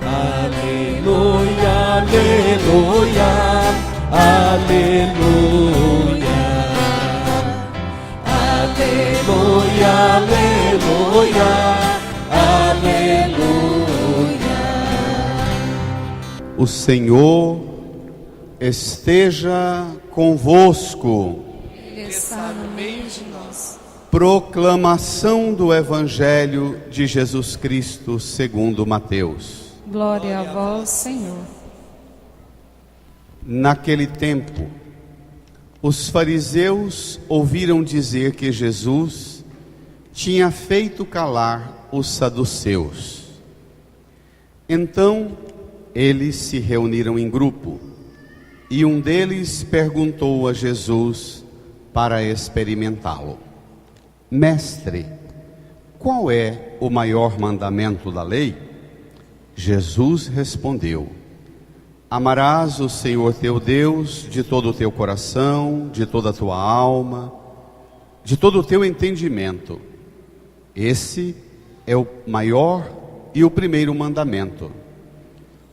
Aleluia, aleluia, aleluia. Aleluia, aleluia, aleluia. O Senhor esteja convosco. Ele está no meio de nós. Proclamação do Evangelho de Jesus Cristo segundo Mateus. Glória a vós, Senhor. Naquele tempo, os fariseus ouviram dizer que Jesus tinha feito calar os saduceus. Então, eles se reuniram em grupo, e um deles perguntou a Jesus para experimentá-lo: Mestre, qual é o maior mandamento da lei? Jesus respondeu: Amarás o Senhor teu Deus de todo o teu coração, de toda a tua alma, de todo o teu entendimento. Esse é o maior e o primeiro mandamento.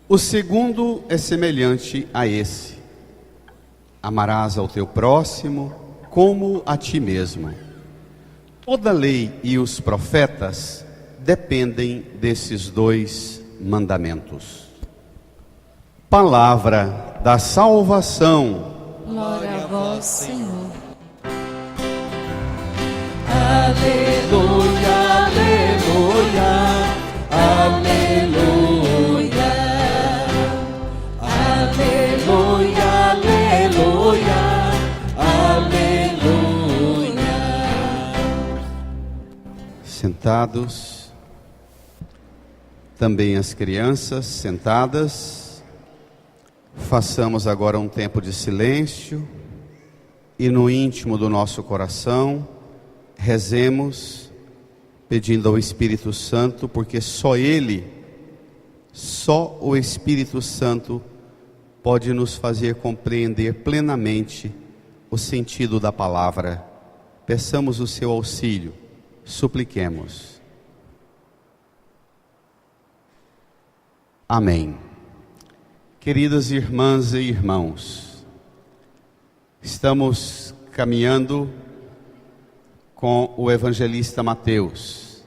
O segundo é semelhante a esse: amarás ao teu próximo como a ti mesmo. Toda a lei e os profetas dependem desses dois mandamentos. Palavra da salvação. Glória a vós, Senhor. Aleluia, aleluia, aleluia. Aleluia, aleluia, aleluia. Sentados, também as crianças sentadas. Façamos agora um tempo de silêncio e no íntimo do nosso coração rezemos pedindo ao Espírito Santo, porque só o Espírito Santo pode nos fazer compreender plenamente o sentido da palavra. Peçamos o seu auxílio, supliquemos. Amém. Queridas irmãs e irmãos, estamos caminhando com o evangelista Mateus,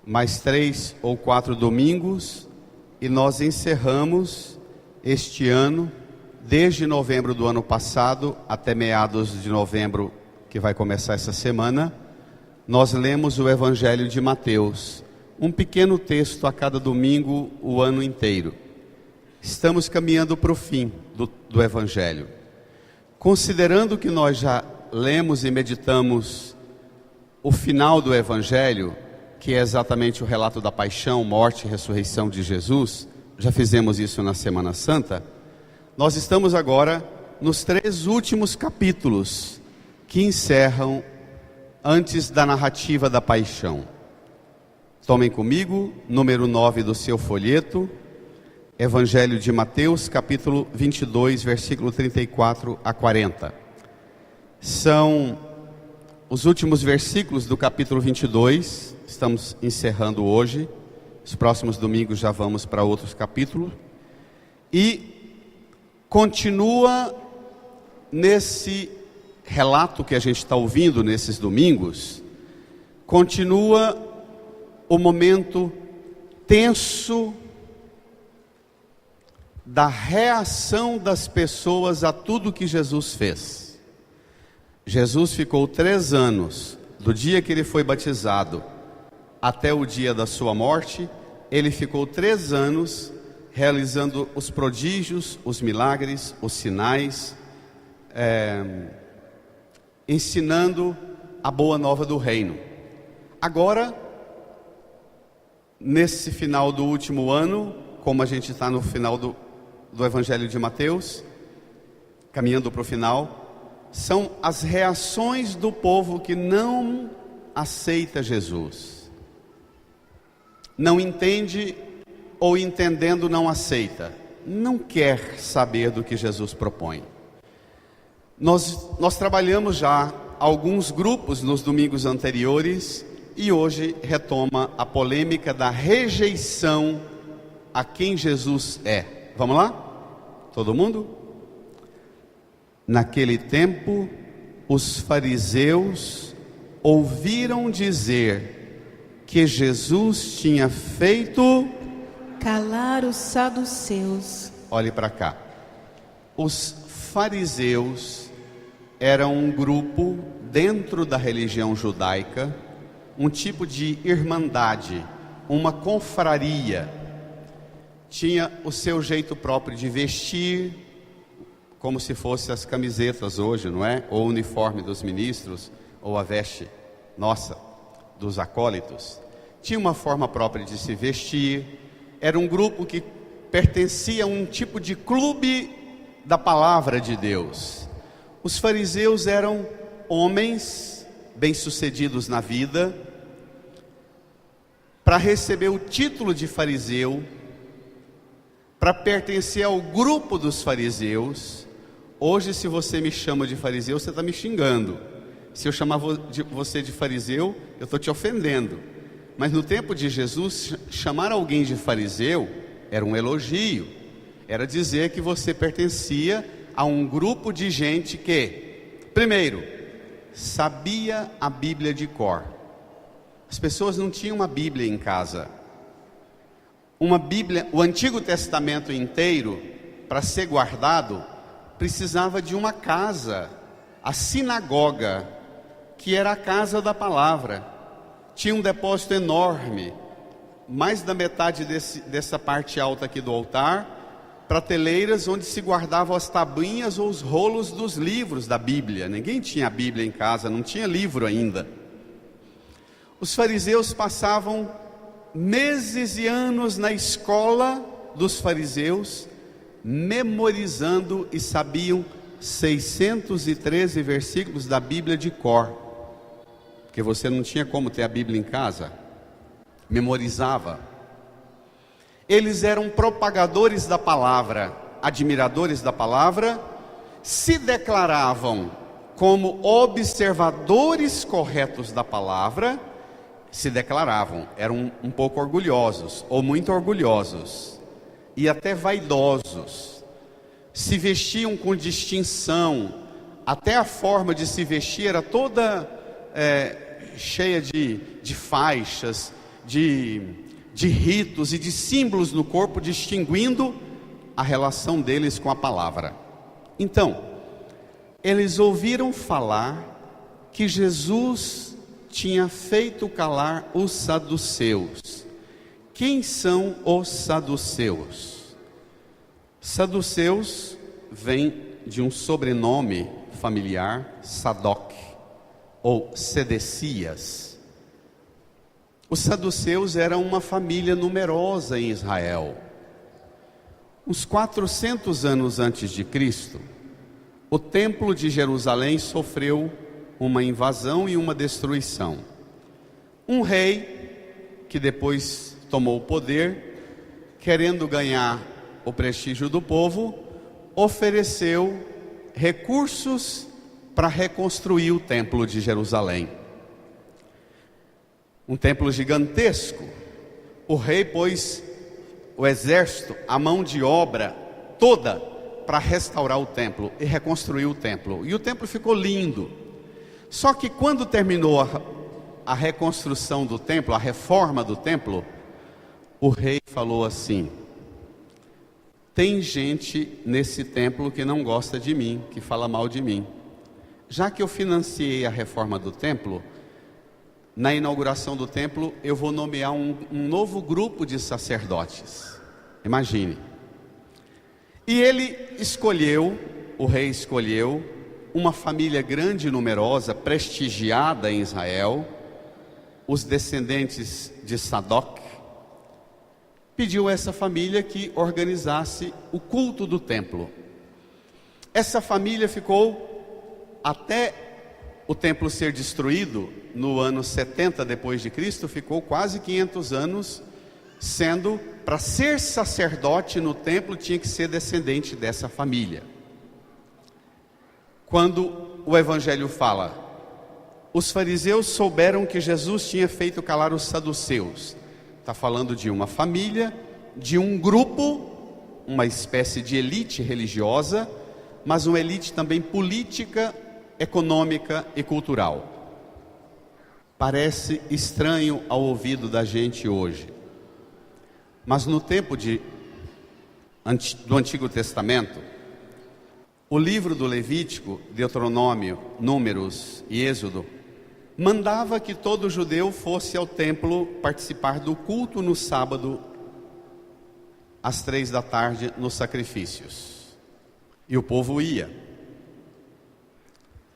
mais 3 ou 4 domingos, e nós encerramos este ano, desde novembro do ano passado até meados de novembro, que vai começar essa semana, nós lemos o Evangelho de Mateus, um pequeno texto a cada domingo o ano inteiro. Estamos caminhando para o fim do Evangelho. Considerando que nós já lemos e meditamos o final do Evangelho, que é exatamente o relato da paixão, morte e ressurreição de Jesus, já fizemos isso na Semana Santa, nós estamos agora nos 3 últimos capítulos que encerram antes da narrativa da paixão. Tomem comigo, número 9 do seu folheto, Evangelho de Mateus, capítulo 22, versículo 34 a 40. São os últimos versículos do capítulo 22, estamos encerrando hoje. Os próximos domingos já vamos para outros capítulos. E continua nesse relato que a gente está ouvindo nesses domingos, continua o momento tenso da reação das pessoas a tudo que Jesus fez. Jesus ficou 3 anos, do dia que ele foi batizado até o dia da sua morte, ele ficou 3 anos realizando os prodígios, os milagres, os sinais, ensinando a boa nova do reino. Agora, nesse final do último ano, como a gente está no final do Evangelho de Mateus, caminhando para o final, são as reações do povo que não aceita Jesus, não entende ou entendendo não aceita, não quer saber do que Jesus propõe. Nós trabalhamos já alguns grupos nos domingos anteriores e hoje retoma a polêmica da rejeição a quem Jesus é. Vamos lá? Todo mundo? Naquele tempo, os fariseus ouviram dizer que Jesus tinha feito calar os saduceus. Olhe para cá. Os fariseus eram um grupo dentro da religião judaica, um tipo de irmandade, uma confraria. Tinha o seu jeito próprio de vestir, como se fossem as camisetas hoje, não é? Ou o uniforme dos ministros, ou a veste nossa, dos acólitos. Tinha uma forma própria de se vestir. Era um grupo que pertencia a um tipo de clube da palavra de Deus. Os fariseus eram homens bem-sucedidos na vida. Para receber o título de fariseu, para pertencer ao grupo dos fariseus. Hoje, se você me chama de fariseu, você está me xingando. Se eu chamar você de fariseu, eu estou te ofendendo. Mas no tempo de Jesus, chamar alguém de fariseu era um elogio. Era dizer que você pertencia a um grupo de gente que, primeiro, sabia a Bíblia de cor. As pessoas não tinham uma Bíblia em casa. Uma Bíblia, o Antigo Testamento inteiro, para ser guardado, precisava de uma casa, a sinagoga, que era a casa da palavra. Tinha um depósito enorme, mais da metade dessa parte alta aqui do altar, prateleiras onde se guardavam as tabuinhas ou os rolos dos livros da Bíblia. Ninguém tinha a Bíblia em casa, não tinha livro ainda. Os fariseus passavam meses e anos na escola dos fariseus, memorizando, e sabiam 613 versículos da Bíblia de cor, porque você não tinha como ter a Bíblia em casa. Memorizava. Eles eram propagadores da palavra, admiradores da palavra, se declaravam como observadores corretos da palavra. Se declaravam, eram um pouco orgulhosos, ou muito orgulhosos, e até vaidosos. Se vestiam com distinção, até a forma de se vestir era toda cheia de faixas, de ritos e de símbolos no corpo, distinguindo a relação deles com a palavra. Então, eles ouviram falar que Jesus tinha feito calar os saduceus. Quem são os saduceus? Saduceus vem de um sobrenome familiar, Sadoc, ou Sedecias. Os saduceus eram uma família numerosa em Israel. Uns 400 anos antes de Cristo, o templo de Jerusalém sofreu uma invasão e uma destruição. Um rei, que depois tomou o poder, querendo ganhar o prestígio do povo, ofereceu recursos para reconstruir o templo de Jerusalém. Um templo gigantesco. O rei pôs o exército, a mão de obra toda para restaurar o templo e reconstruir o templo. E o templo ficou lindo. Só que quando terminou a reconstrução do templo, a reforma do templo, o rei falou assim: tem gente nesse templo que não gosta de mim, que fala mal de mim. Já que eu financiei a reforma do templo, na inauguração do templo eu vou nomear um novo grupo de sacerdotes. Imagine. E ele escolheu, o rei escolheu, uma família grande e numerosa, prestigiada em Israel, os descendentes de Sadoc. Pediu a essa família que organizasse o culto do templo. Essa família ficou até o templo ser destruído no ano 70 depois de Cristo, ficou quase 500 anos sendo, para ser sacerdote no templo, tinha que ser descendente dessa família. Quando o Evangelho fala, os fariseus souberam que Jesus tinha feito calar os saduceus, está falando de uma família de um grupo, uma espécie de elite religiosa, mas uma elite também política, econômica e cultural. Parece estranho ao ouvido da gente hoje, mas no tempo do Antigo Testamento, o livro do Levítico, Deuteronômio, Números e Êxodo mandava que todo judeu fosse ao templo participar do culto no sábado, às 15h nos sacrifícios. E o povo ia.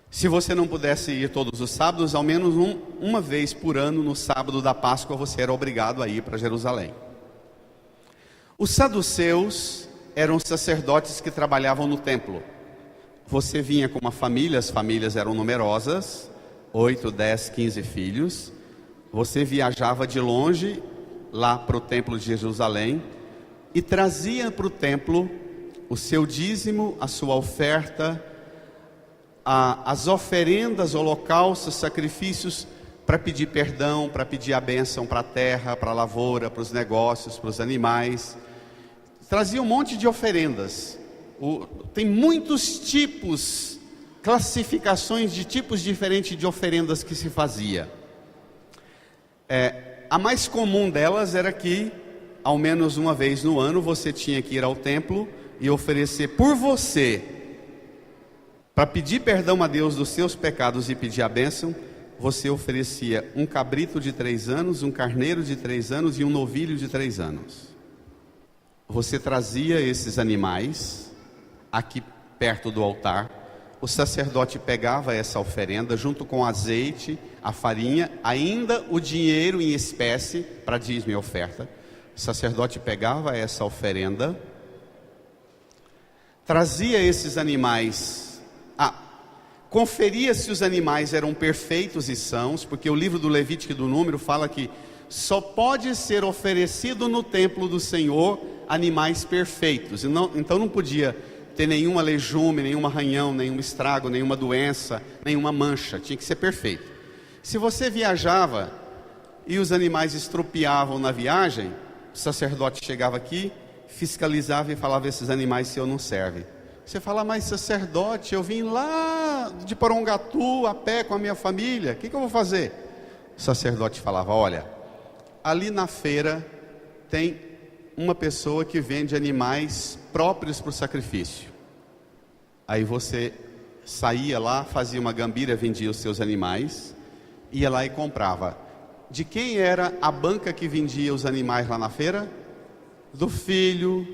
Se você não pudesse ir todos os sábados, ao menos uma vez por ano, no sábado da Páscoa, você era obrigado a ir para Jerusalém. Os saduceus eram sacerdotes que trabalhavam no templo. Você vinha com uma família, as famílias eram numerosas, 8, 10, 15 filhos. Você viajava de longe, lá para o templo de Jerusalém, e trazia para o templo o seu dízimo, a sua oferta, as oferendas, holocaustos, sacrifícios, para pedir perdão, para pedir a bênção para a terra, para a lavoura, para os negócios, para os animais. Trazia um monte de oferendas. Tem muitos tipos, classificações de tipos diferentes de oferendas que se fazia. A mais comum delas era que, ao menos uma vez no ano, você tinha que ir ao templo e oferecer por você, para pedir perdão a Deus dos seus pecados e pedir a bênção. Você oferecia um cabrito de 3 anos, um carneiro de 3 anos e um novilho de 3 anos. Você trazia esses animais aqui perto do altar. O sacerdote pegava essa oferenda junto com o azeite, a farinha, ainda o dinheiro em espécie para dízimo e oferta. O sacerdote pegava essa oferenda, trazia esses animais, conferia se os animais eram perfeitos e sãos, porque o livro do Levítico e do Número fala que só pode ser oferecido no templo do Senhor animais perfeitos. Então não podia ter nenhum alejume, nenhum arranhão, nenhum estrago, nenhuma doença, nenhuma mancha. Tinha que ser perfeito. Se você viajava e os animais estropiavam na viagem, o sacerdote chegava aqui, fiscalizava e falava: esses animais seu não servem. Você fala: mas sacerdote, eu vim lá de Porongatu a pé com a minha família, o que eu vou fazer? O sacerdote falava: olha, ali na feira tem uma pessoa que vende animais próprios para o sacrifício. Aí você saía lá, fazia uma gambira, vendia os seus animais, ia lá e comprava. De quem era a banca que vendia os animais lá na feira? Do filho,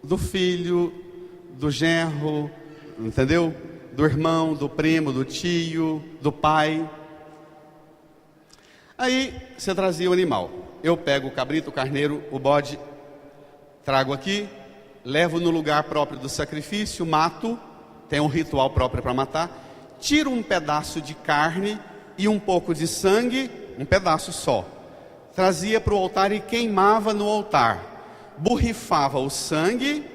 do genro, entendeu? Do irmão, do primo, do tio, do pai. Aí você trazia o animal. Eu pego o cabrito, o carneiro, o bode, trago aqui, levo no lugar próprio do sacrifício, mato, tem um ritual próprio para matar, tiro um pedaço de carne e um pouco de sangue, um pedaço só, trazia para o altar e queimava no altar, borrifava o sangue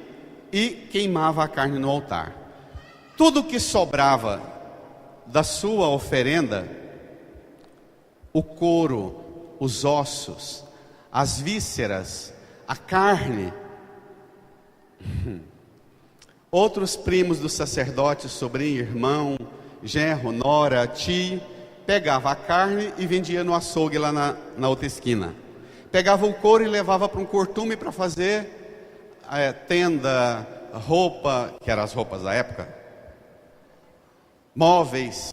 e queimava a carne no altar. Tudo que sobrava da sua oferenda, o couro, os ossos, as vísceras, a carne, outros primos do sacerdote, sobrinho, irmão, genro, nora, tio, pegava a carne e vendia no açougue lá na outra esquina. Pegava o couro e levava para um cortume para fazer tenda, roupa, que eram as roupas da época, móveis.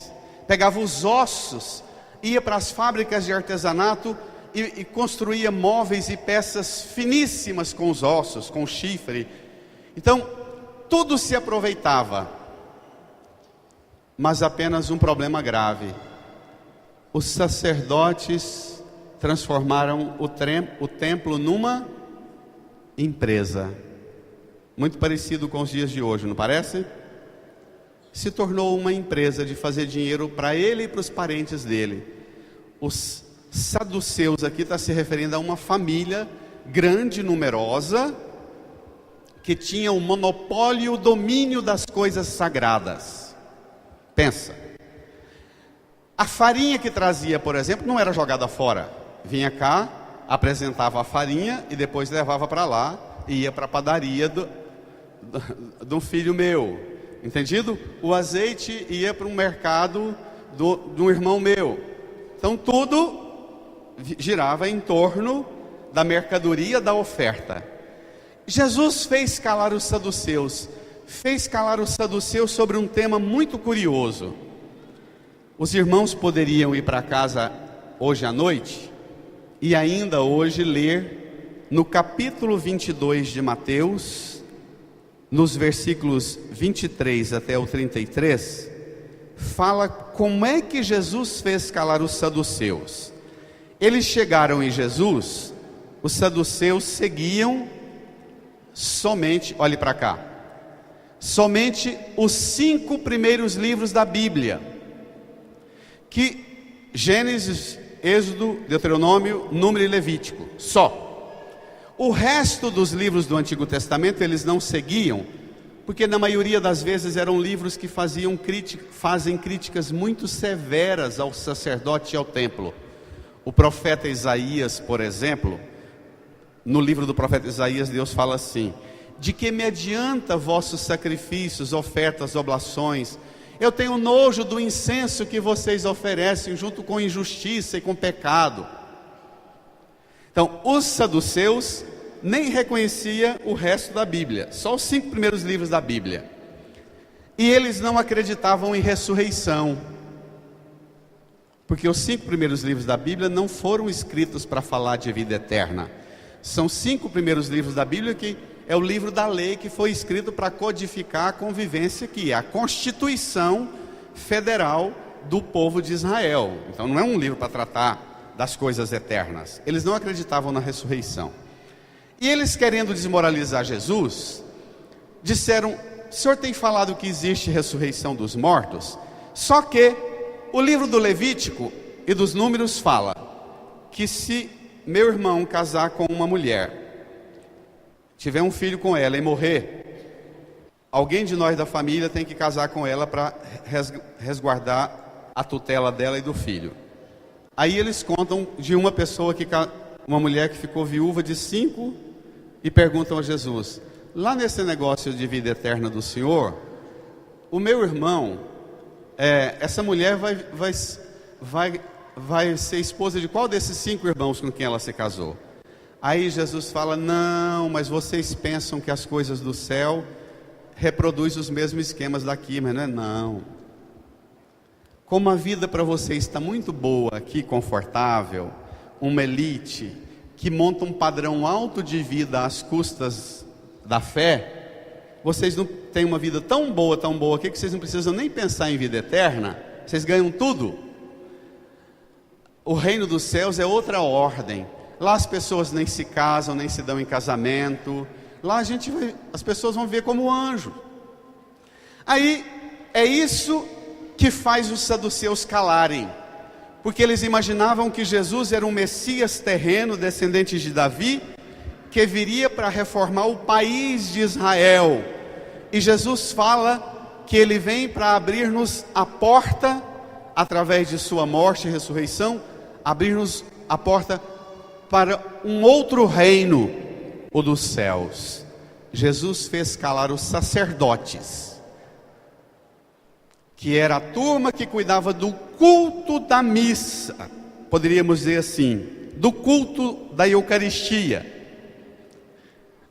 Pegava os ossos, ia para as fábricas de artesanato e construía móveis e peças finíssimas com os ossos, com o chifre. Então, tudo se aproveitava, mas apenas um problema grave: os sacerdotes transformaram o templo numa empresa, muito parecido com os dias de hoje, não parece? Se tornou uma empresa de fazer dinheiro para ele e para os parentes dele. Os saduceus aqui está se referindo a uma família grande, numerosa, que tinha o monopólio, o domínio das coisas sagradas. Pensa, a farinha que trazia, por exemplo, não era jogada fora, vinha cá, apresentava a farinha e depois levava para lá e ia para a padaria do filho meu, entendido? O azeite ia para um mercado de um irmão meu. Então tudo girava em torno da mercadoria, da oferta. Jesus fez calar os saduceus sobre um tema muito curioso. Os irmãos poderiam ir para casa hoje à noite e ainda hoje ler no capítulo 22 de Mateus, nos versículos 23 até o 33, fala como é que Jesus fez calar os saduceus. Eles chegaram em Jesus, os saduceus seguiam somente, olhe para cá, somente os 5 primeiros livros da Bíblia, que Gênesis, Êxodo, Deuteronômio, Número e Levítico, só. O resto dos livros do Antigo Testamento eles não seguiam, porque na maioria das vezes eram livros que fazem críticas muito severas ao sacerdote e ao templo. O profeta Isaías, por exemplo, no livro do profeta Isaías, Deus fala assim: de que me adianta vossos sacrifícios, ofertas, oblações? Eu tenho nojo do incenso que vocês oferecem, junto com injustiça e com pecado. Então, os saduceus nem reconheciam o resto da Bíblia, só os 5 primeiros livros da Bíblia. E eles não acreditavam em ressurreição, porque os 5 primeiros livros da Bíblia não foram escritos para falar de vida eterna. São 5 primeiros livros da Bíblia que é o livro da lei, que foi escrito para codificar a convivência, que é a Constituição Federal do povo de Israel. Então não é um livro para tratar das coisas eternas. Eles não acreditavam na ressurreição. E eles, querendo desmoralizar Jesus, disseram: o senhor tem falado que existe ressurreição dos mortos? Só que o livro do Levítico e dos Números fala que se meu irmão casar com uma mulher, tiver um filho com ela e morrer, alguém de nós da família tem que casar com ela para resguardar a tutela dela e do filho. Aí eles contam de uma pessoa, uma mulher que ficou viúva de 5, e perguntam a Jesus: lá nesse negócio de vida eterna do Senhor, o meu irmão, essa mulher vai ser esposa de qual desses 5 irmãos com quem ela se casou? Aí Jesus fala: não, mas vocês pensam que as coisas do céu reproduzem os mesmos esquemas daqui, mas não é não. Como a vida para vocês está muito boa aqui, confortável, uma elite que monta um padrão alto de vida às custas da fé, vocês não têm uma vida tão boa aqui, que vocês não precisam nem pensar em vida eterna, vocês ganham tudo. O reino dos céus é outra ordem. Lá as pessoas nem se casam, nem se dão em casamento. Lá as pessoas vão ver como anjo. Aí é isso que faz os saduceus calarem, porque eles imaginavam que Jesus era um Messias terreno, descendente de Davi, que viria para reformar o país de Israel. E Jesus fala que ele vem para abrir-nos a porta, através de sua morte e ressurreição, abrir-nos a porta para um outro reino, o dos céus. Jesus fez calar os sacerdotes, que era a turma que cuidava do culto da missa, poderíamos dizer assim, do culto da Eucaristia.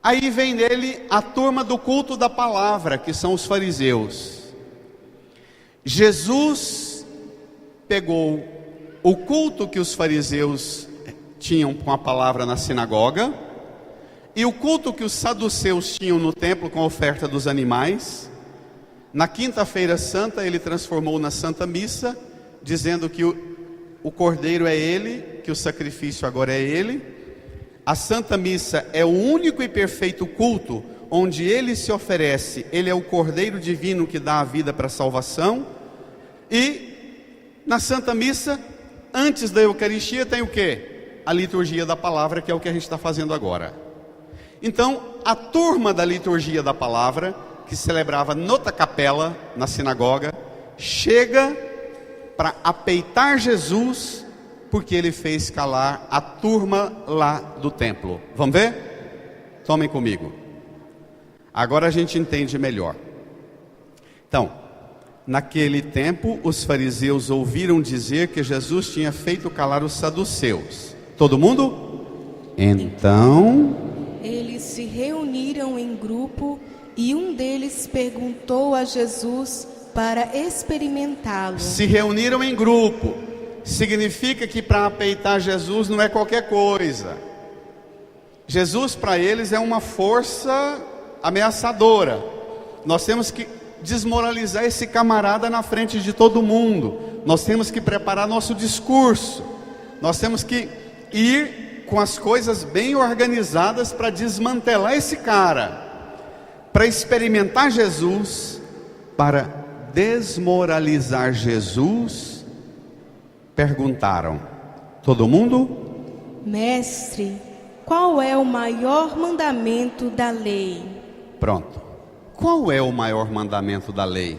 Aí vem nele a turma do culto da palavra, que são os fariseus. Jesus pegou o culto que os fariseus tinham com a palavra na sinagoga, e o culto que os saduceus tinham no templo com a oferta dos animais. Na quinta-feira santa ele transformou na Santa Missa, dizendo que o Cordeiro é ele, que o sacrifício agora é ele. A Santa Missa é o único e perfeito culto onde ele se oferece. Ele é o Cordeiro divino que dá a vida para a salvação. E na Santa Missa, antes da Eucaristia, tem o quê? A liturgia da palavra, que é o que a gente está fazendo agora. Então, a turma da liturgia da palavra, que celebrava nota capela na sinagoga, chega para apeitar Jesus porque ele fez calar a turma lá do templo. Vamos ver? Tomem comigo. Agora a gente entende melhor. Então, naquele tempo, os fariseus ouviram dizer que Jesus tinha feito calar os saduceus. Todo mundo? Então, Eles se reuniram em grupo e um deles perguntou a Jesus para experimentá-lo. se reuniram em grupo. Significa que para apeitar Jesus não é qualquer coisa. Jesus para eles é uma força ameaçadora. Nós temos que desmoralizar esse camarada na frente de todo mundo. Nós temos que preparar nosso discurso. Nós temos que ir com as coisas bem organizadas para desmantelar esse cara, para experimentar Jesus, para desmoralizar Jesus. Perguntaram, todo mundo? Mestre, qual é o maior mandamento da lei? Pronto. Qual é o maior mandamento da lei?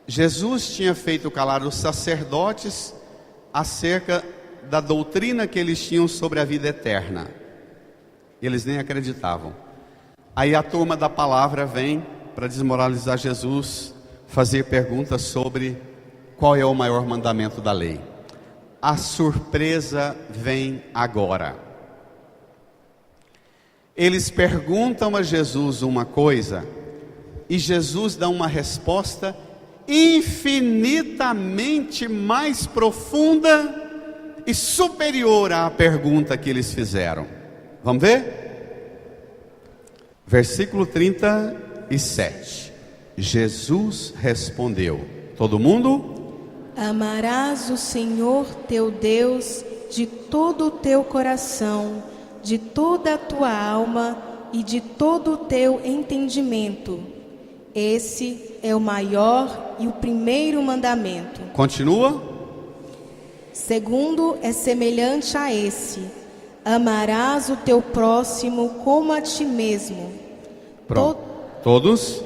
Jesus tinha feito calar os sacerdotes acerca da doutrina que eles tinham sobre a vida eterna. Eles nem acreditavam. Aí a turma da palavra vem para desmoralizar Jesus, fazer perguntas sobre qual é o maior mandamento da lei. A surpresa vem agora. Eles perguntam a Jesus uma coisa e Jesus dá uma resposta infinitamente mais profunda e superior à pergunta que eles fizeram. Vamos ver? Versículo 37. Jesus respondeu. Todo mundo? Amarás o Senhor teu Deus de todo o teu coração, de toda a tua alma e de todo o teu entendimento. Esse é o maior e o primeiro mandamento. Continua. Segundo é semelhante a esse: amarás o teu próximo como a ti mesmo. Pronto. Todos?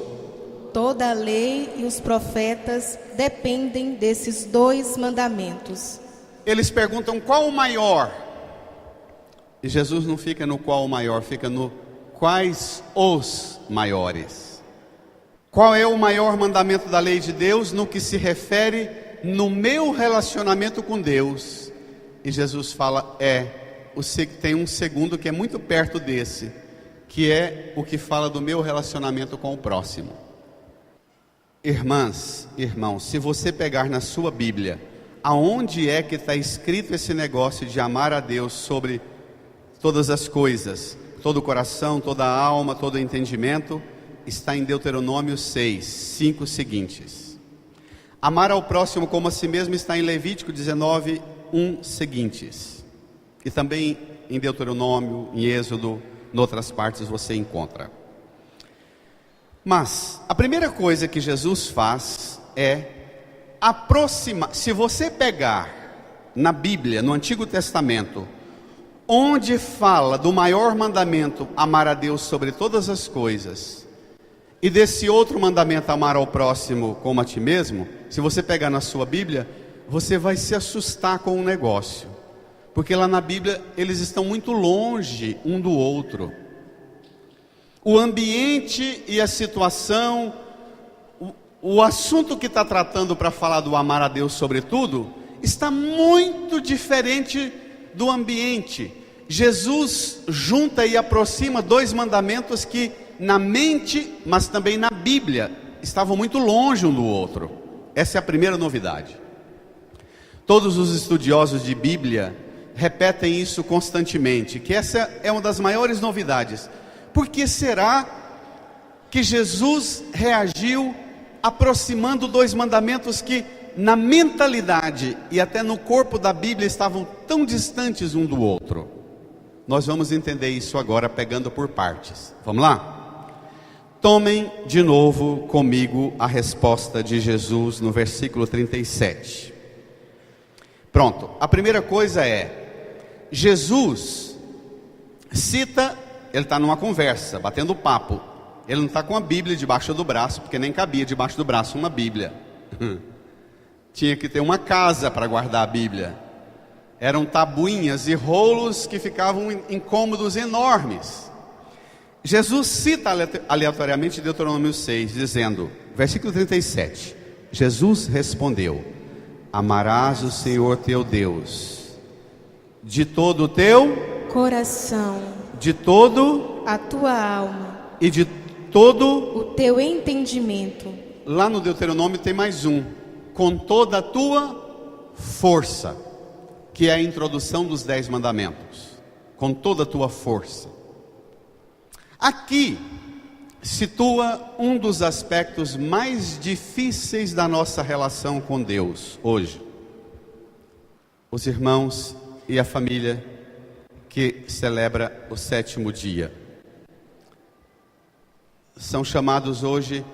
Toda a lei e os profetas dependem desses dois mandamentos. Eles perguntam qual o maior? E Jesus não fica no qual o maior, fica no quais os maiores. Qual é o maior mandamento da lei de Deus no que se refere no meu relacionamento com Deus? E Jesus fala, tem um segundo que é muito perto desse, que é o que fala do meu relacionamento com o próximo. Irmãs, irmãos, se você pegar na sua Bíblia, aonde é que está escrito esse negócio de amar a Deus sobre todas as coisas, todo o coração, toda a alma, todo o entendimento, está em Deuteronômio 6, 5 seguintes. Amar ao próximo como a si mesmo está em Levítico 19, 1 seguintes. E também em Deuteronômio, em Êxodo, em outras partes você encontra. Mas a primeira coisa que Jesus faz é aproximar. Se você pegar na Bíblia, no Antigo Testamento, onde fala do maior mandamento, amar a Deus sobre todas as coisas, e desse outro mandamento, amar ao próximo como a ti mesmo, se você pegar na sua Bíblia, você vai se assustar com um negócio, porque lá na Bíblia eles estão muito longe um do outro. O ambiente e a situação, o assunto que está tratando para falar do amar a Deus sobre tudo, está muito diferente do ambiente. Jesus junta e aproxima dois mandamentos que na mente, mas também na Bíblia, estavam muito longe um do outro. Essa é a primeira novidade. Todos os estudiosos de Bíblia repetem isso constantemente, que essa é uma das maiores novidades. Por que será que Jesus reagiu aproximando dois mandamentos que na mentalidade e até no corpo da Bíblia estavam tão distantes um do outro? Nós vamos entender isso agora pegando por partes. Vamos lá? Tomem de novo comigo a resposta de Jesus no versículo 37. Pronto, a primeira coisa é, Jesus cita, ele está numa conversa, batendo papo. Ele não está com a Bíblia debaixo do braço, porque nem cabia debaixo do braço uma Bíblia. Tinha que ter uma casa para guardar a Bíblia. Eram tabuinhas e rolos que ficavam em cômodos enormes. Jesus cita aleatoriamente Deuteronômio 6, dizendo, versículo 37, Jesus respondeu: amarás o Senhor teu Deus de todo o teu coração, de todo a tua alma e de todo. o teu entendimento. Lá no Deuteronômio tem mais um, com toda a tua força, que é a introdução dos 10 mandamentos. Com toda a tua força. Aqui situa um dos aspectos mais difíceis da nossa relação com Deus hoje. Os irmãos e a família que celebra o 7º dia são chamados hoje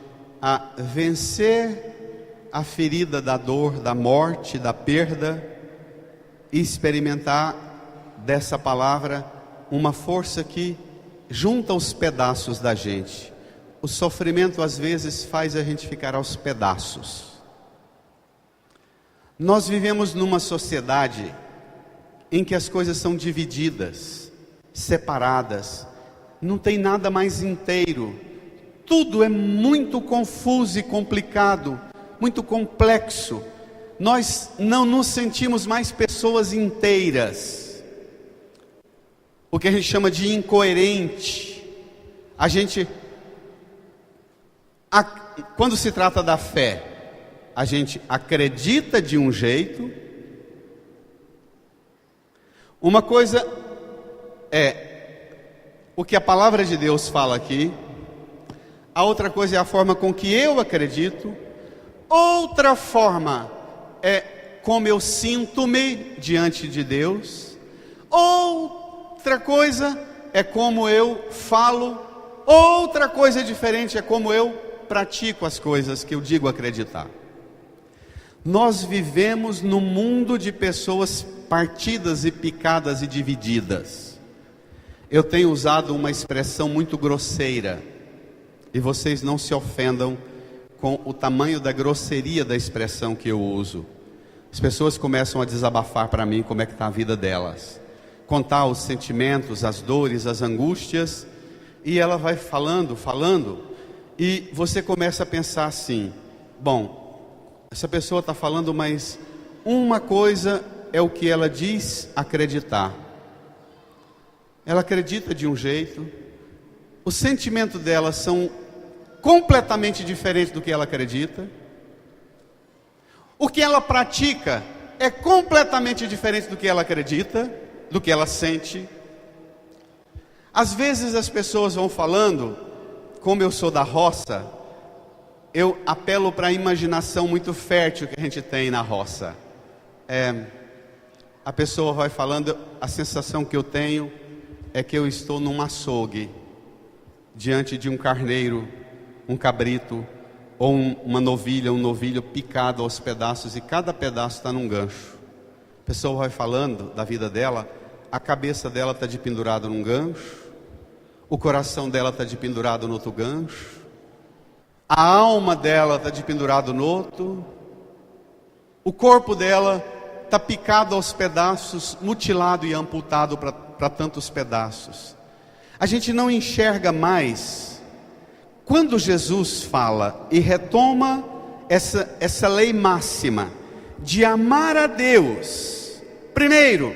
a vencer a ferida da dor, da morte, da perda, e experimentar dessa palavra uma força que junta os pedaços da gente. O sofrimento às vezes faz a gente ficar aos pedaços. Nós vivemos numa sociedade em que as coisas são divididas, separadas, não tem nada mais inteiro, tudo é muito confuso e complicado, muito complexo. Nós não nos sentimos mais pessoas inteiras. O que a gente chama de incoerente. A gente, quando se trata da fé, a gente acredita de um jeito. Uma coisa é o que a palavra de Deus fala aqui. A outra coisa é a forma com que eu acredito. Outra forma é como eu sinto-me diante de Deus. Outra coisa é como eu falo. Outra coisa diferente é como eu pratico as coisas que eu digo acreditar. Nós vivemos num mundo de pessoas partidas e picadas e divididas. Eu tenho usado uma expressão muito grosseira, e vocês não se ofendam com o tamanho da grosseria da expressão que eu uso. As pessoas começam a desabafar para mim como é que está a vida delas, contar os sentimentos, as dores, as angústias, e ela vai falando, e você começa a pensar assim: bom, essa pessoa está falando, mas uma coisa é o que ela diz acreditar. Ela acredita de um jeito, o sentimento dela são completamente diferentes do que ela acredita. O que ela pratica é completamente diferente do que ela acredita, do que ela sente. Às vezes as pessoas vão falando, como eu sou da roça, eu apelo para a imaginação muito fértil que a gente tem na roça. A pessoa vai falando, a sensação que eu tenho é que eu estou num açougue, diante de um carneiro, um cabrito, ou uma novilha, um novilho picado aos pedaços, e cada pedaço está num gancho. A pessoa vai falando da vida dela, a cabeça dela está de pendurado num gancho, o coração dela está de pendurado no outro gancho, a alma dela está de pendurado no outro, o corpo dela está picado aos pedaços, mutilado e amputado para tantos pedaços. A gente não enxerga mais. Quando Jesus fala e retoma essa lei máxima de amar a Deus, primeiro,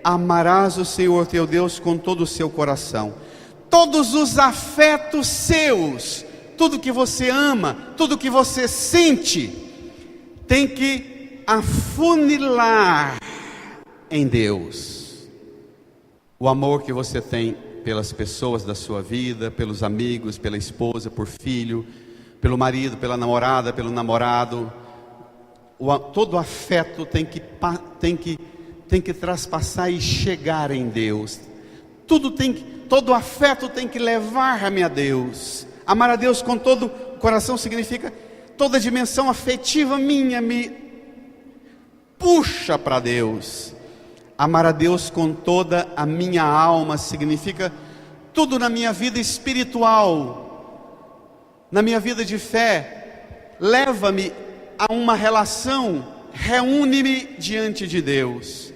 amarás o Senhor teu Deus com todo o seu coração, todos os afetos seus, tudo que você ama, tudo que você sente, tem que afunilar em Deus. O amor que você tem pelas pessoas da sua vida, pelos amigos, pela esposa, por filho, pelo marido, pela namorada, pelo namorado, todo afeto tem que traspassar e chegar em Deus. Todo afeto tem que levar-me a Deus. Amar a Deus com todo o coração significa toda a dimensão afetiva minha me puxa para Deus. Amar a Deus com toda a minha alma significa tudo na minha vida espiritual, na minha vida de fé, leva-me a uma relação, reúne-me diante de Deus.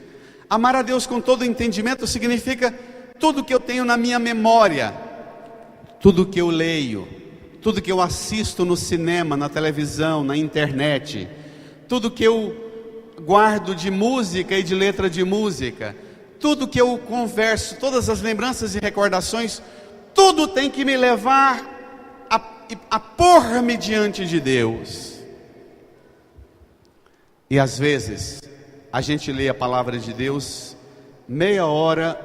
Amar a Deus com todo entendimento significa tudo que eu tenho na minha memória, tudo que eu leio, tudo que eu assisto no cinema, na televisão, na internet, tudo que eu guardo de música e de letra de música, tudo que eu converso, todas as lembranças e recordações, tudo tem que me levar a pôr-me diante de Deus. E às vezes a gente lê a palavra de Deus meia hora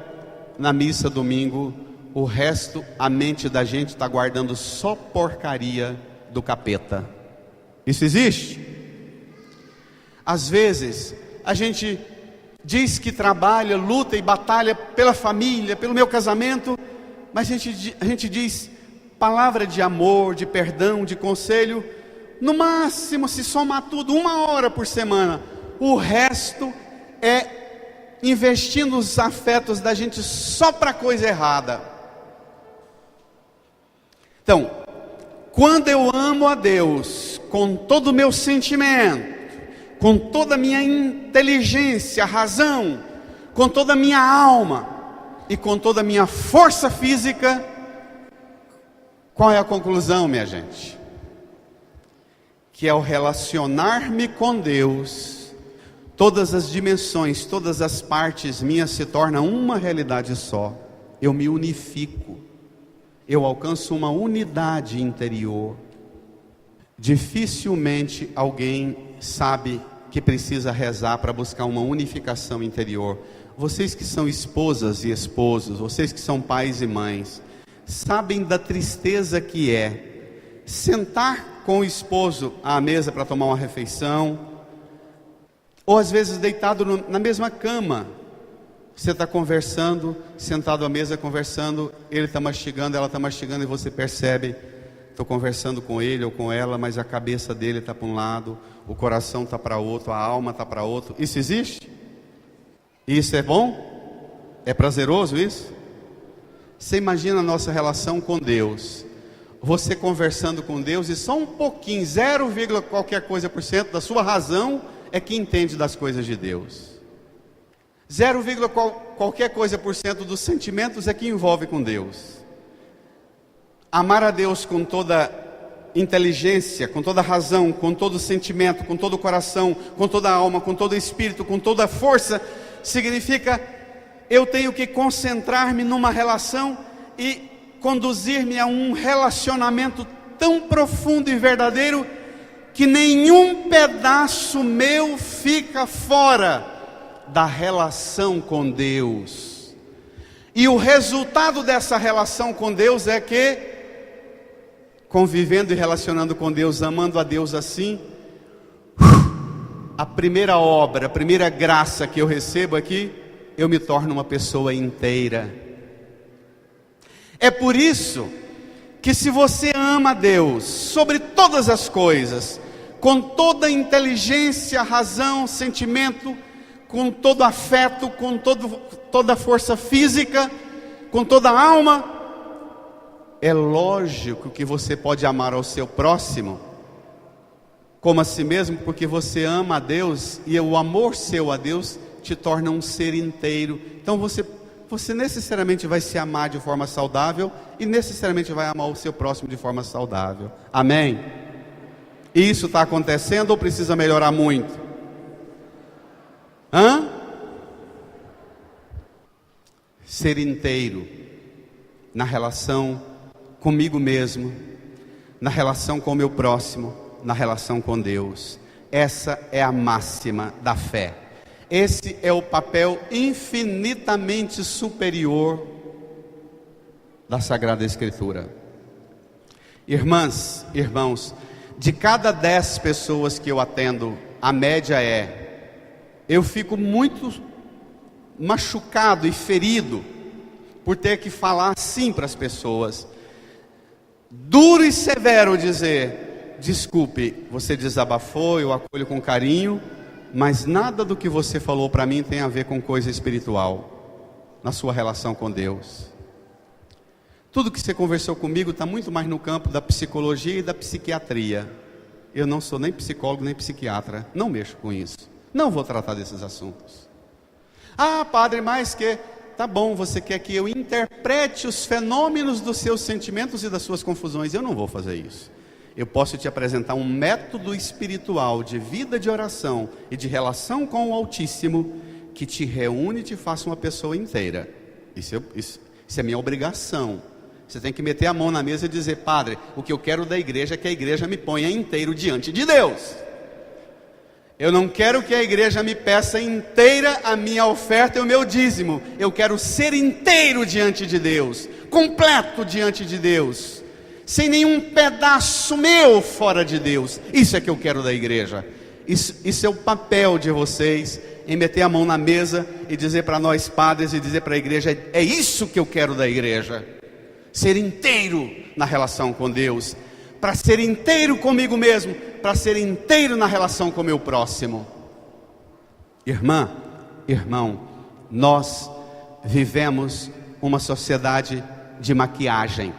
na missa domingo, o resto a mente da gente está guardando só porcaria do capeta. Isso existe? Às vezes a gente diz que trabalha, luta e batalha pela família, pelo meu casamento, mas a gente diz palavra de amor, de perdão, de conselho, no máximo, se somar tudo, 1 hora por semana. O resto é investindo os afetos da gente só para coisa errada. Então, quando eu amo a Deus com todo o meu sentimento, com toda a minha inteligência, razão, com toda a minha alma e com toda a minha força física, qual é a conclusão, minha gente? Que ao relacionar-me com Deus, todas as dimensões, todas as partes minhas se tornam uma realidade só. Eu me unifico, eu alcanço uma unidade interior. Dificilmente alguém sabe que precisa rezar para buscar uma unificação interior. Vocês que são esposas e esposos, vocês que são pais e mães, sabem da tristeza que é sentar com o esposo à mesa para tomar uma refeição, ou às vezes deitado na mesma cama. Você está conversando, sentado à mesa conversando, ele está mastigando, ela está mastigando, e você percebe: estou conversando com ele ou com ela, mas a cabeça dele está para um lado, o coração está para outro, a alma está para outro. Isso existe? Isso é bom? É prazeroso isso? Você imagina a nossa relação com Deus, você conversando com Deus, e só um pouquinho, 0, qualquer coisa por cento da sua razão é que entende das coisas de Deus. 0, qualquer coisa por cento dos sentimentos é que envolve com Deus. Amar a Deus com toda inteligência, com toda razão, com todo sentimento, com todo o coração, com toda a alma, com todo o espírito, com toda a força, significa eu tenho que concentrar-me numa relação e conduzir-me a um relacionamento tão profundo e verdadeiro que nenhum pedaço meu fica fora da relação com Deus. E o resultado dessa relação com Deus é que, convivendo e relacionando com Deus, amando a Deus assim, a primeira obra, a primeira graça que eu recebo aqui, eu me torno uma pessoa inteira. É por isso que, se você ama a Deus sobre todas as coisas, com toda a inteligência, razão, sentimento, com todo afeto, com toda a força física, com toda a alma, é lógico que você pode amar ao seu próximo como a si mesmo, porque você ama a Deus, e o amor seu a Deus te torna um ser inteiro. Então você necessariamente vai se amar de forma saudável, e necessariamente vai amar o seu próximo de forma saudável. Amém? E isso está acontecendo ou precisa melhorar muito? Ser inteiro na relação comigo mesmo, na relação com o meu próximo, na relação com Deus. Essa é a máxima da fé. Esse é o papel infinitamente superior da Sagrada Escritura. Irmãs, irmãos, de cada 10 pessoas que eu atendo, a média eu fico muito machucado e ferido por ter que falar assim para as pessoas. Duro e severo dizer: desculpe, você desabafou, eu acolho com carinho, mas nada do que você falou para mim tem a ver com coisa espiritual, na sua relação com Deus. Tudo que você conversou comigo está muito mais no campo da psicologia e da psiquiatria. Eu não sou nem psicólogo nem psiquiatra, não mexo com isso, não vou tratar desses assuntos. Ah, padre, mas que... Tá bom, você quer que eu interprete os fenômenos dos seus sentimentos e das suas confusões? Eu não vou fazer isso. Eu posso te apresentar um método espiritual de vida de oração e de relação com o Altíssimo que te reúne e te faça uma pessoa inteira. Isso é minha obrigação. Você tem que meter a mão na mesa e dizer: padre, o que eu quero da igreja é que a igreja me ponha inteiro diante de Deus. Eu não quero que a igreja me peça inteira a minha oferta e o meu dízimo. Eu quero ser inteiro diante de Deus, completo diante de Deus, sem nenhum pedaço meu fora de Deus. Isso é que eu quero da igreja. Isso é o papel de vocês, em meter a mão na mesa e dizer para nós padres e dizer para a igreja: é isso que eu quero da igreja. Ser inteiro na relação com Deus, para ser inteiro comigo mesmo, para ser inteiro na relação com o meu próximo. Irmã, irmão, nós vivemos uma sociedade de maquiagem,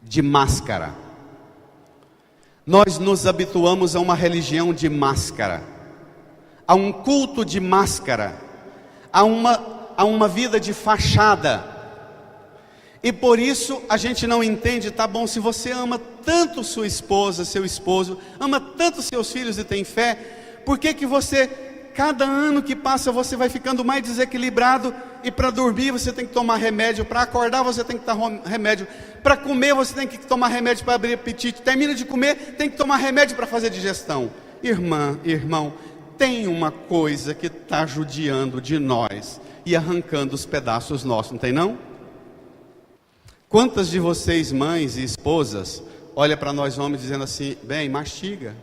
de máscara. Nós nos habituamos a uma religião de máscara, a um culto de máscara, a uma vida de fachada. E por isso a gente não entende. Tá bom, se você ama tanto sua esposa, seu esposo, ama tanto seus filhos e tem fé, por que que você, cada ano que passa, você vai ficando mais desequilibrado? E para dormir você tem que tomar remédio, para acordar você tem que tomar remédio, para comer você tem que tomar remédio para abrir apetite, termina de comer, tem que tomar remédio para fazer digestão. Irmã, irmão, tem uma coisa que está judiando de nós e arrancando os pedaços nossos, não tem não? Quantas de vocês, mães e esposas, olha para nós homens dizendo assim: bem, mastiga,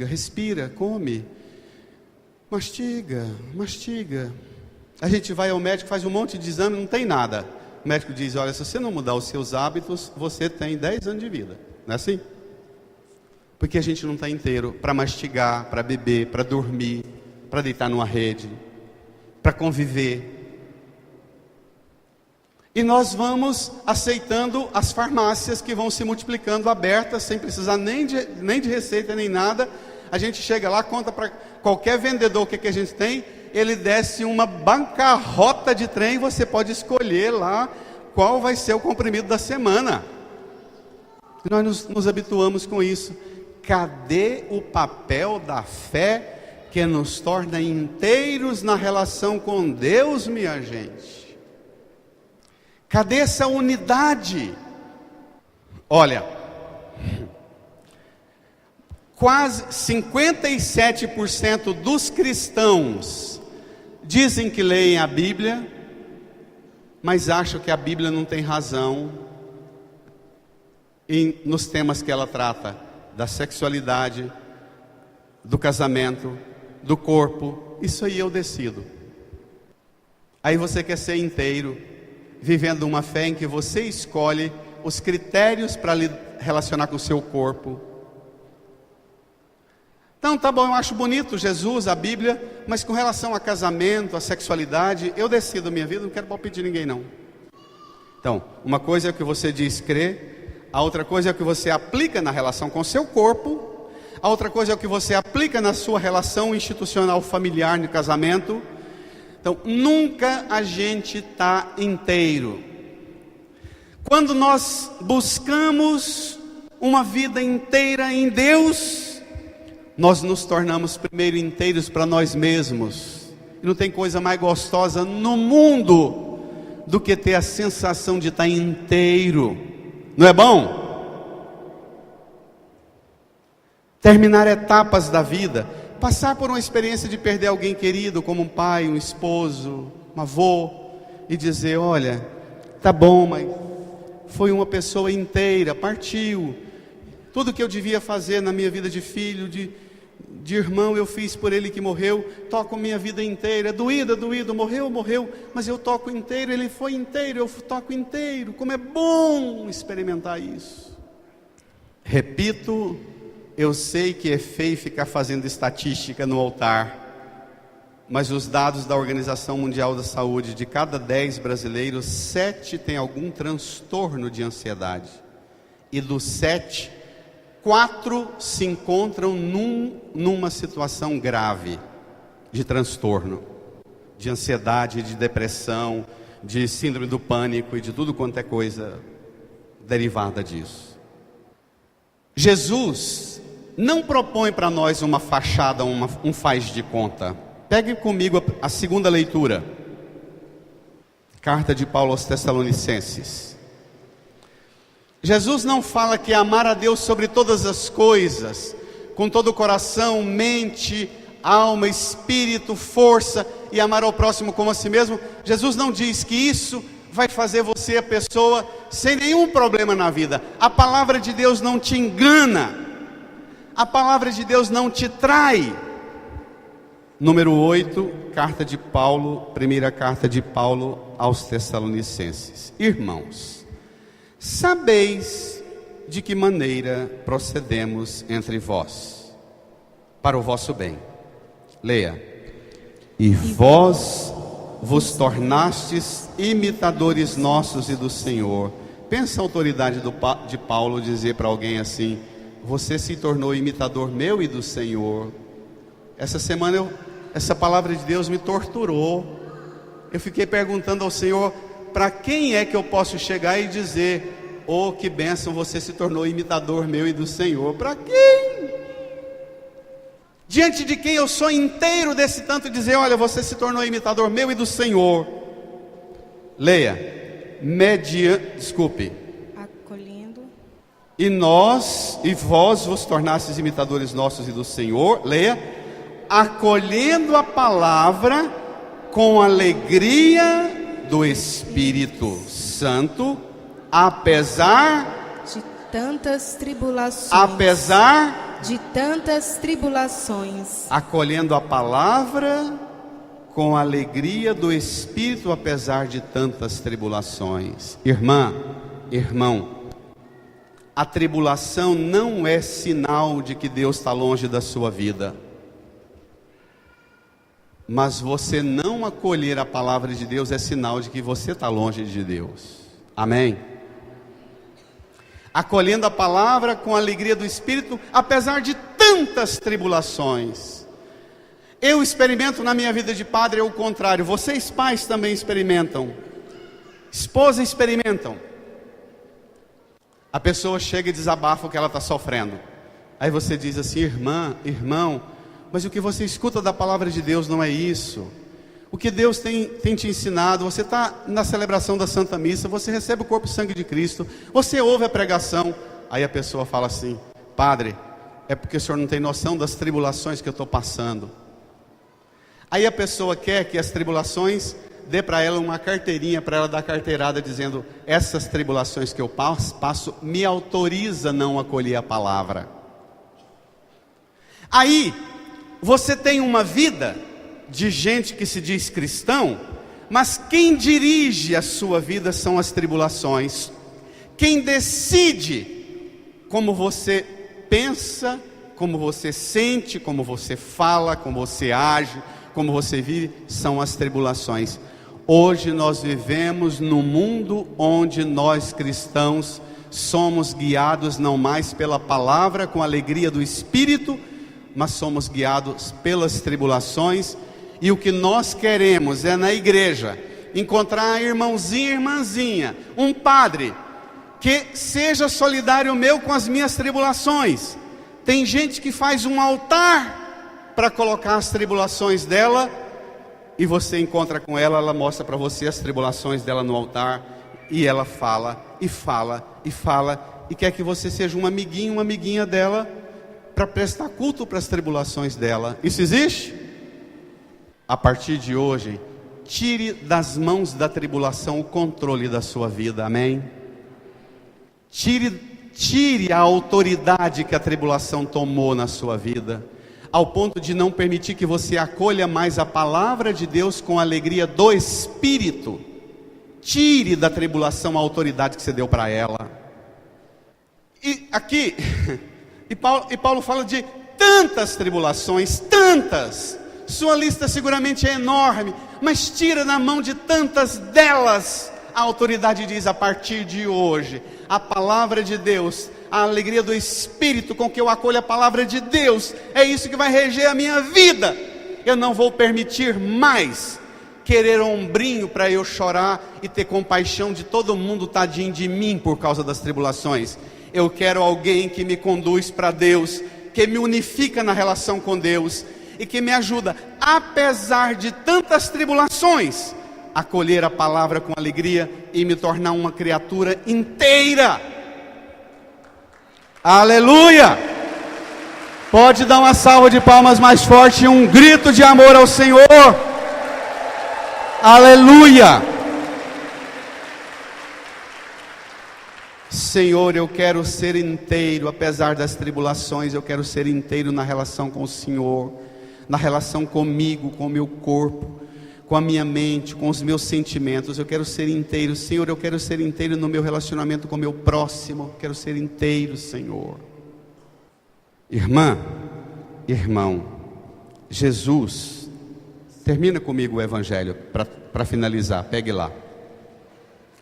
respira, come, mastiga. A gente vai ao médico, faz um monte de exame, não tem nada. O médico diz: olha, se você não mudar os seus hábitos, você tem 10 anos de vida. Não é assim? Porque a gente não está inteiro para mastigar, para beber, para dormir, para deitar numa rede, para conviver. E nós vamos aceitando as farmácias que vão se multiplicando abertas, sem precisar nem de receita, nem nada. A gente chega lá, conta para qualquer vendedor o que a gente tem, ele desce uma bancarrota de trem, você pode escolher lá qual vai ser o comprimido da semana. E nós nos habituamos com isso. Cadê o papel da fé que nos torna inteiros na relação com Deus, minha gente? Cadê essa unidade? Olha, quase 57% dos cristãos dizem que leem a Bíblia, mas acham que a Bíblia não tem razão nos temas que ela trata, da sexualidade, do casamento, do corpo. Isso aí eu decido. Aí você quer ser inteiro, vivendo uma fé em que você escolhe os critérios para relacionar com o seu corpo. Então tá bom, eu acho bonito Jesus, a Bíblia, mas com relação a casamento, a sexualidade, eu decido a minha vida, não quero palpite de ninguém não. Então, uma coisa é o que você diz crer, a outra coisa é o que você aplica na relação com o seu corpo, a outra coisa é o que você aplica na sua relação institucional familiar no casamento. Então, nunca a gente está inteiro. Quando nós buscamos uma vida inteira em Deus, nós nos tornamos primeiro inteiros para nós mesmos. E não tem coisa mais gostosa no mundo do que ter a sensação de estar inteiro. Não é bom? Terminar etapas da vida, passar por uma experiência de perder alguém querido, como um pai, um esposo, um avô, e dizer: olha, tá bom, mas foi uma pessoa inteira, partiu. Tudo que eu devia fazer na minha vida de filho, de irmão, eu fiz por ele que morreu. Toco minha vida inteira, doído, morreu, mas eu toco inteiro, ele foi inteiro, eu toco inteiro. Como é bom experimentar isso. Repito, eu sei que é feio ficar fazendo estatística no altar, mas os dados da Organização Mundial da Saúde, de cada 10 brasileiros, 7 têm algum transtorno de ansiedade. E dos 7, 4 se encontram numa situação grave. de transtorno, de ansiedade, de depressão, de síndrome do pânico e de tudo quanto é coisa derivada disso. Jesus não propõe para nós uma fachada, um faz de conta. Pegue comigo a segunda leitura. Carta de Paulo aos Tessalonicenses. Jesus não fala que amar a Deus sobre todas as coisas, com todo o coração, mente, alma, espírito, força, e amar ao próximo como a si mesmo. Jesus não diz que isso vai fazer você a pessoa sem nenhum problema na vida. A palavra de Deus não te engana. A palavra de Deus não te trai. Número 8, carta de Paulo, primeira carta de Paulo aos Tessalonicenses. Irmãos, sabeis de que maneira procedemos entre vós, para o vosso bem. Leia. E vós vos tornastes imitadores nossos e do Senhor. Pensa a autoridade de Paulo dizer para alguém assim: você se tornou imitador meu e do Senhor. Essa semana essa palavra de Deus me torturou. Eu fiquei perguntando ao Senhor, para quem é que eu posso chegar e dizer: oh, que bênção, você se tornou imitador meu e do Senhor? Para quem? Diante de quem eu sou inteiro desse tanto dizer: olha, você se tornou imitador meu e do Senhor. Leia. Acolhendo. E vós vos tornastes imitadores nossos e do Senhor. Leia. Acolhendo a palavra com alegria do Espírito Santo, apesar de tantas tribulações. Acolhendo a palavra com alegria do Espírito, apesar de tantas tribulações. Irmã, irmão, a tribulação não é sinal de que Deus está longe da sua vida. Mas você não acolher a palavra de Deus é sinal de que você está longe de Deus. Amém? Acolhendo a palavra com a alegria do Espírito, apesar de tantas tribulações. Eu experimento na minha vida de padre o contrário. Vocês pais também experimentam. Esposa experimentam. A pessoa chega e desabafa o que ela está sofrendo. Aí você diz assim: irmã, irmão, mas o que você escuta da palavra de Deus não é isso. O que Deus tem te ensinado, você está na celebração da Santa Missa, você recebe o corpo e sangue de Cristo, você ouve a pregação. Aí a pessoa fala assim: padre, é porque o senhor não tem noção das tribulações que eu estou passando. Aí a pessoa quer que as tribulações dê para ela uma carteirinha, para ela dar carteirada dizendo: essas tribulações que eu passo me autoriza a não acolher a palavra. Aí você tem uma vida de gente que se diz cristão, mas quem dirige a sua vida são as tribulações. Quem decide como você pensa, como você sente, como você fala, como você age, como você vive, são as tribulações. Hoje nós vivemos num mundo onde nós cristãos somos guiados não mais pela palavra com a alegria do Espírito, mas somos guiados pelas tribulações. E o que nós queremos é na igreja encontrar irmãozinho e irmãzinha, um padre que seja solidário meu com as minhas tribulações. Tem gente que faz um altar para colocar as tribulações dela, e você encontra com ela, ela mostra para você as tribulações dela no altar, e ela fala, e fala, e fala, e quer que você seja um amiguinho, uma amiguinha dela, para prestar culto para as tribulações dela. Isso existe? A partir de hoje, tire das mãos da tribulação o controle da sua vida, amém? Tire a autoridade que a tribulação tomou na sua vida, ao ponto de não permitir que você acolha mais a palavra de Deus com a alegria do Espírito. Tire da tribulação a autoridade que você deu para ela. E aqui... E Paulo fala de tantas tribulações, tantas. Sua lista seguramente é enorme, mas tira na mão de tantas delas. A autoridade diz: a partir de hoje, a palavra de Deus, a alegria do Espírito com que eu acolho a palavra de Deus, é isso que vai reger a minha vida. Eu não vou permitir mais querer um ombrinho para eu chorar e ter compaixão de todo mundo, tadinho de mim por causa das tribulações. Eu quero alguém que me conduz para Deus, que me unifica na relação com Deus e que me ajuda, apesar de tantas tribulações, a acolher a palavra com alegria e me tornar uma criatura inteira. Aleluia! Pode dar uma salva de palmas mais forte e um grito de amor ao Senhor. Aleluia! Senhor, eu quero ser inteiro, apesar das tribulações, eu quero ser inteiro na relação com o Senhor, na relação comigo, com o meu corpo, com a minha mente, com os meus sentimentos. Eu quero ser inteiro, Senhor, eu quero ser inteiro no meu relacionamento com o meu próximo, eu quero ser inteiro, Senhor. Irmã, irmão, Jesus, termina comigo o Evangelho, para finalizar, pegue lá,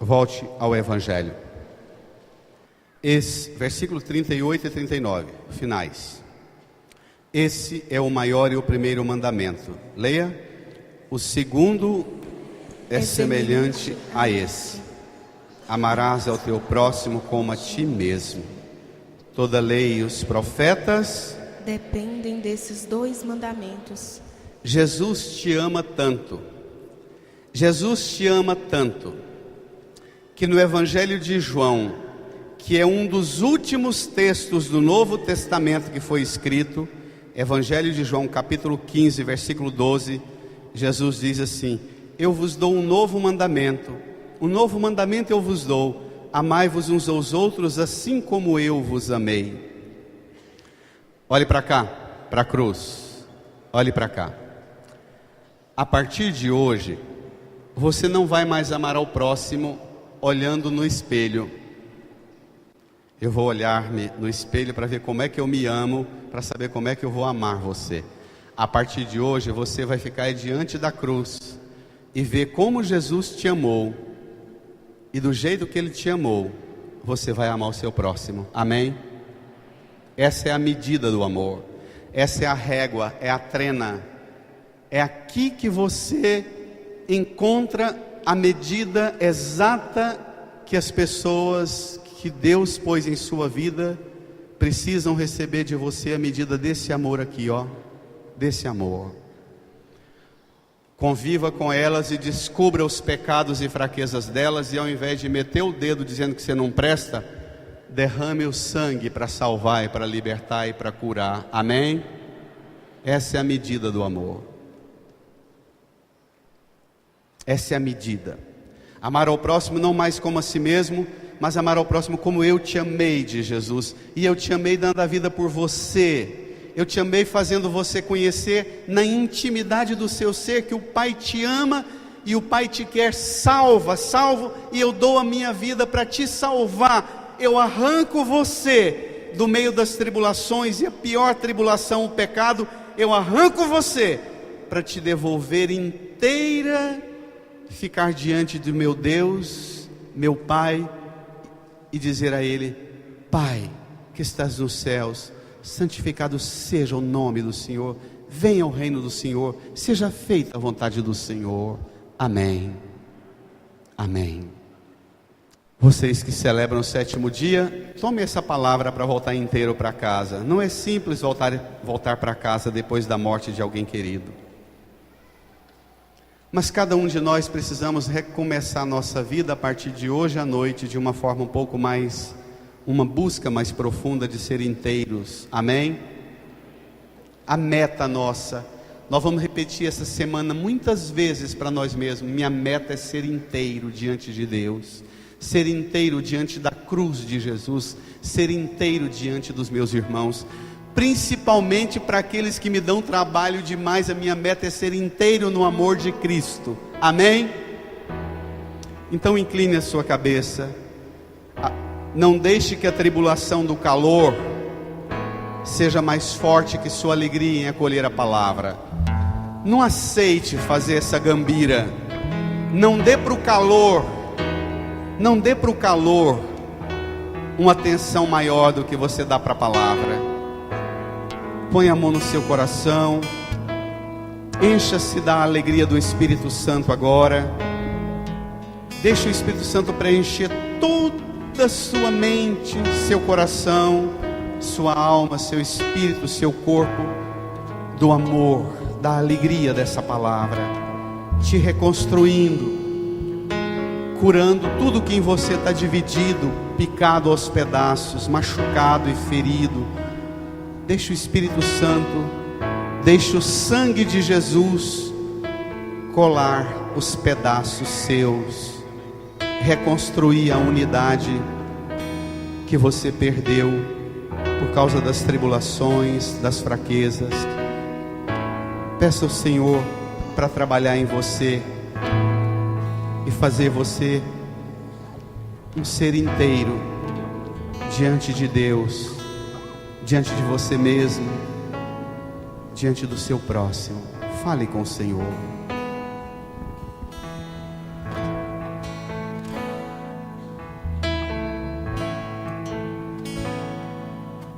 volte ao Evangelho. Versículo 38 e 39, finais. Esse é o maior e o primeiro mandamento. Leia. O segundo é semelhante a esse: amarás ao teu próximo como a ti mesmo. Toda lei e os profetas dependem desses dois mandamentos. Jesus te ama tanto, Jesus te ama tanto, que no Evangelho de João, que é um dos últimos textos do Novo Testamento que foi escrito, Evangelho de João, capítulo 15, versículo 12, Jesus diz assim: eu vos dou um novo mandamento eu vos dou, amai-vos uns aos outros assim como eu vos amei. Olhe para cá, para a cruz, olhe para cá. A partir de hoje, você não vai mais amar ao próximo olhando no espelho. Eu vou olhar-me no espelho para ver como é que eu me amo, para saber como é que eu vou amar você. A partir de hoje, você vai ficar diante da cruz e ver como Jesus te amou, e do jeito que Ele te amou, você vai amar o seu próximo. Amém? Essa é a medida do amor, essa é a régua, é a trena. É aqui que você encontra a medida exata que as pessoas que Deus pôs em sua vida precisam receber de você, a medida desse amor aqui, ó, desse amor. Conviva com elas e descubra os pecados e fraquezas delas, e ao invés de meter o dedo dizendo que você não presta, derrame o sangue para salvar e para libertar e para curar. Amém? Essa é a medida do amor. Essa é a medida. Amar ao próximo não mais como a si mesmo, mas amar ao próximo como eu te amei, diz Jesus. E eu te amei dando a vida por você. Eu te amei fazendo você conhecer na intimidade do seu ser que o Pai te ama e o Pai te quer salvo, e eu dou a minha vida para te salvar. Eu arranco você do meio das tribulações, e a pior tribulação, o pecado, eu arranco você para te devolver inteira, ficar diante do meu Deus, meu Pai, e dizer a Ele: Pai, que estás nos céus, santificado seja o nome do Senhor, venha o reino do Senhor, seja feita a vontade do Senhor. Amém. Amém. Vocês que celebram o sétimo dia, tome essa palavra para voltar inteiro para casa. Não é simples voltar para casa depois da morte de alguém querido, mas cada um de nós precisamos recomeçar a nossa vida a partir de hoje à noite de uma forma um pouco mais, uma busca mais profunda de ser inteiros. Amém? A meta nossa, nós vamos repetir essa semana muitas vezes para nós mesmos: minha meta é ser inteiro diante de Deus, ser inteiro diante da cruz de Jesus, ser inteiro diante dos meus irmãos, principalmente para aqueles que me dão trabalho demais. A minha meta é ser inteiro no amor de Cristo. Amém? Então incline a sua cabeça. Não deixe que a tribulação do calor seja mais forte que sua alegria em acolher a palavra. Não aceite fazer essa gambira. Não dê para o calor uma atenção maior do que você dá para a palavra. Põe a mão no seu coração, Encha-se da alegria do Espírito Santo agora. Deixa o Espírito Santo preencher toda a sua mente, seu coração, sua alma, seu espírito, seu corpo, do amor, da alegria dessa palavra, te reconstruindo, curando tudo que em você está dividido, picado aos pedaços, machucado e ferido. Deixa o Espírito Santo, deixa o sangue de Jesus colar os pedaços seus, reconstruir a unidade que você perdeu por causa das tribulações, das fraquezas. Peça ao Senhor para trabalhar em você e fazer você um ser inteiro diante de Deus, diante de você mesmo, diante do seu próximo. Fale com o Senhor.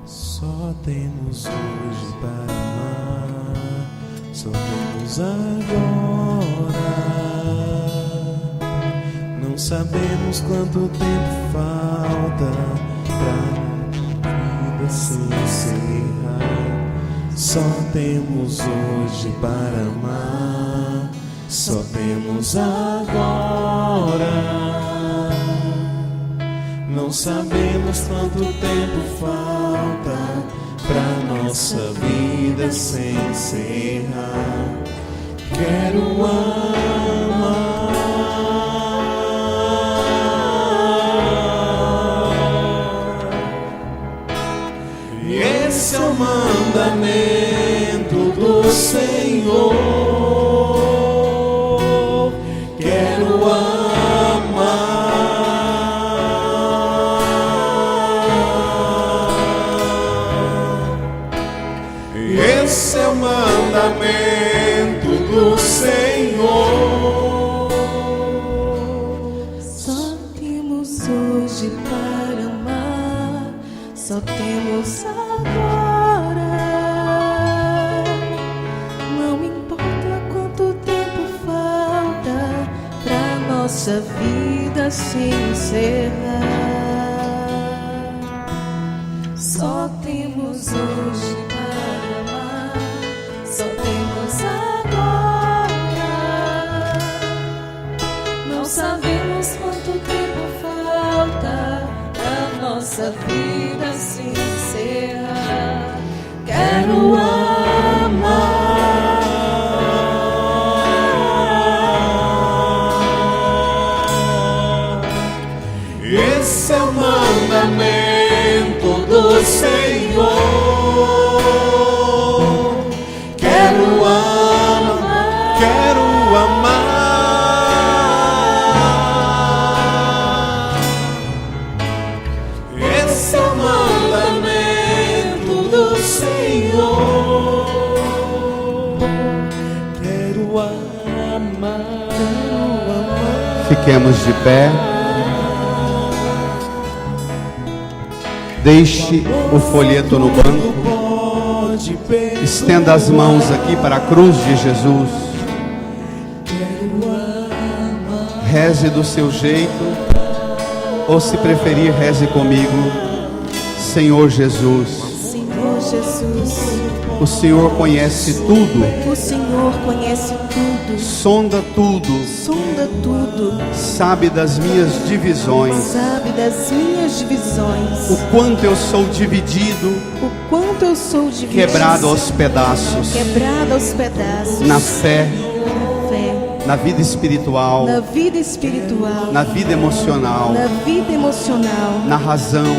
Só temos hoje para amar, só temos agora. Não sabemos quanto tempo falta pra vida se encerrar. Só temos hoje para amar, só temos agora. Não sabemos quanto tempo falta pra nossa vida se encerrar. Quero amar. Esse é o mandamento do Senhor. Quero amar. Esse é o mandamento do Senhor. Só temos hoje para amar, só temos agora. Não importa quanto tempo falta pra nossa vida se encerrar. Só temos hoje para amar, só temos agora. Não sabemos quanto tempo falta pra nossa vida se encerrar. Quero amar. Esse é o mandamento do Senhor. Quero amar, quero amar. Esse é o mandamento do Senhor. Quero amar, quero amar. Fiquemos de pé. Deixe o folheto no banco. Estenda as mãos aqui para a cruz de Jesus. Reze do seu jeito, ou se preferir, reze comigo. Senhor Jesus, Senhor Jesus, o Senhor conhece tudo, o Senhor conhece tudo, sonda tudo, sonda tudo, sabe das minhas divisões, sabe das minhas divisões, o quanto eu sou dividido, o quanto eu sou dividido, quebrado aos pedaços, quebrado aos pedaços, na fé, na fé, na vida espiritual, na vida espiritual, na vida emocional, na vida emocional, na razão,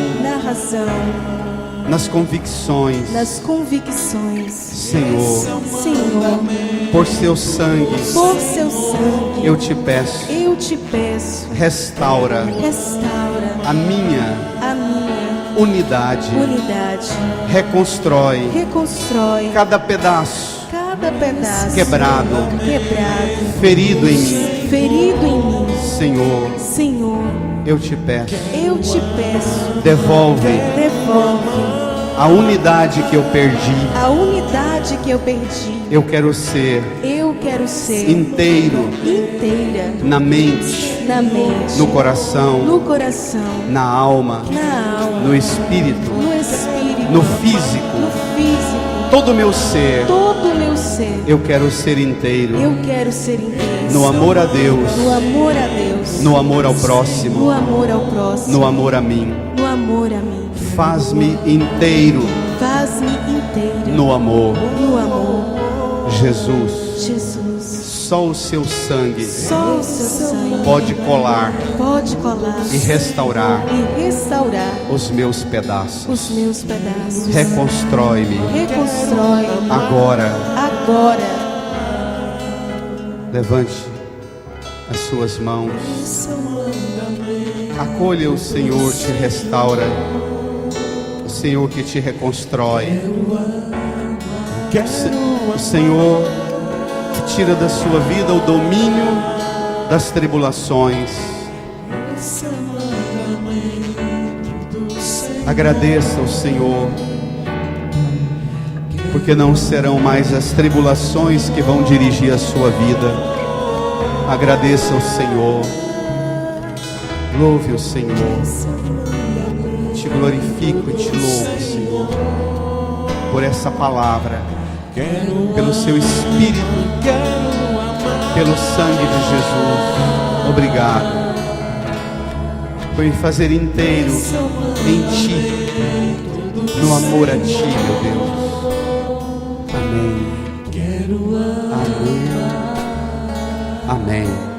nas convicções. nas convicções. Senhor, Senhor, por seu sangue, por seu sangue, eu te peço, restaura restaura a minha a minha unidade, reconstrói cada pedaço quebrado, ferido em mim. Senhor, eu te peço, devolve a unidade que eu perdi. a unidade que eu perdi. Eu quero ser Eu quero ser inteiro inteira na mente, na mente, no coração, no coração, na alma, na alma, no espírito, no espírito, no físico, no físico, todo o meu ser. todo o meu ser. Eu quero ser inteiro Eu quero ser inteiro no amor a Deus, no amor a Deus, no amor ao no próximo, amor ao próximo, no amor a mim. no amor a mim. Faz-me inteiro Faz-me inteiro no amor. no amor. Jesus, Jesus, só o seu sangue só o seu sangue pode colar pode colar e restaurar e restaurar os meus pedaços. os meus pedaços. Reconstrói-me Reconstrói agora. agora. Levante as suas mãos. Acolha o Senhor, te restaura. O Senhor que te reconstrói. O Senhor que tira da sua vida o domínio das tribulações. Agradeça ao Senhor, porque não serão mais as tribulações que vão dirigir a sua vida. Agradeça ao Senhor. Louve o Senhor. Te glorifico e te louvo, Senhor, por essa palavra, pelo seu Espírito, pelo sangue de Jesus. Obrigado por me fazer inteiro em Ti, no amor a Ti, meu Deus. Amém. Amém. Amém.